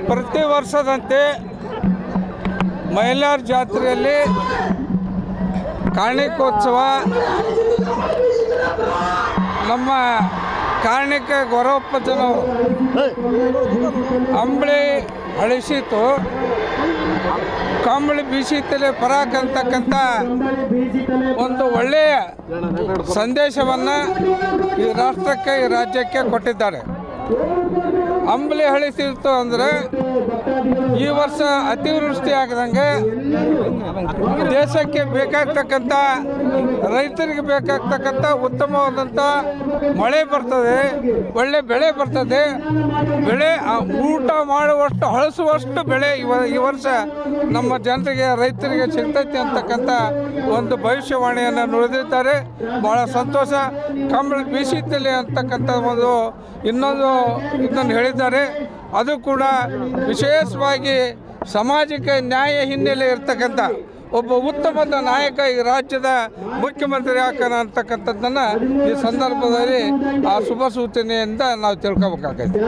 ಪ್ರತಿ ವರ್ಷದಂತೆ ಮೈಲಾರ ಜಾತ್ರೆಯಲ್ಲಿ ಕಾರ್ಣಿಕೋತ್ಸವ ನಮ್ಮ ಕಾರ್ಣಿಕ ಗೊರವಪ್ಪಜ್ಜನವರು ಅಂಬಳಿ ಅಳಿಸಿತು ಕಂಬಳಿ ಬೀಸಿತಲೆ ಪರಾಕ್ ಅಂತಕ್ಕಂಥ ಒಂದು ಒಳ್ಳೆಯ ಸಂದೇಶವನ್ನು ಈ ರಾಷ್ಟ್ರಕ್ಕೆ ಈ ರಾಜ್ಯಕ್ಕೆ ಕೊಟ್ಟಿದ್ದಾರೆ. ಅಂಬಲಿ ಹಳಿಸಿತ್ತು ಅಂದರೆ ಈ ವರ್ಷ ಅತಿವೃಷ್ಟಿ ಆಗದಂಗೆ ದೇಶಕ್ಕೆ ಬೇಕಾಗ್ತಕ್ಕಂಥ ರೈತರಿಗೆ ಬೇಕಾಗ್ತಕ್ಕಂಥ ಉತ್ತಮವಾದಂಥ ಮಳೆ ಬರ್ತದೆ, ಒಳ್ಳೆ ಬೆಳೆ ಬರ್ತದೆ. ಬೆಳೆ ಊಟ ಮಾಡುವಷ್ಟು ಹಳಸುವಷ್ಟು ಬೆಳೆ ಈ ವರ್ಷ ನಮ್ಮ ಜನರಿಗೆ ರೈತರಿಗೆ ಸಿಗ್ತೈತೆ ಅಂತಕ್ಕಂಥ ಒಂದು ಭವಿಷ್ಯವಾಣಿಯನ್ನು ನುಡಿದಿದ್ದಾರೆ. ಭಾಳ ಸಂತೋಷ. ಕಂಬಳಿ ಬೀಸಿತ್ತಲೆ ಅಂತಕ್ಕಂಥ ಒಂದು ಇನ್ನೊಂದು ಹೇಳಿದ್ದಾರೆ. ಅದು ಕೂಡ ವಿಶೇಷವಾಗಿ ಸಾಮಾಜಿಕ ನ್ಯಾಯ ಹಿನ್ನೆಲೆ ಇರ್ತಕ್ಕಂಥ ಒಬ್ಬ ಉತ್ತಮದ ನಾಯಕ ಈ ರಾಜ್ಯದ ಮುಖ್ಯಮಂತ್ರಿ ಹಾಕೋಣ ಅಂತಕ್ಕಂಥದ್ದನ್ನು ಈ ಸಂದರ್ಭದಲ್ಲಿ ಆ ಶುಭ ಸೂಚನೆಯಿಂದ ನಾವು ತಿಳ್ಕೊಬೇಕಾಗೈತೆ.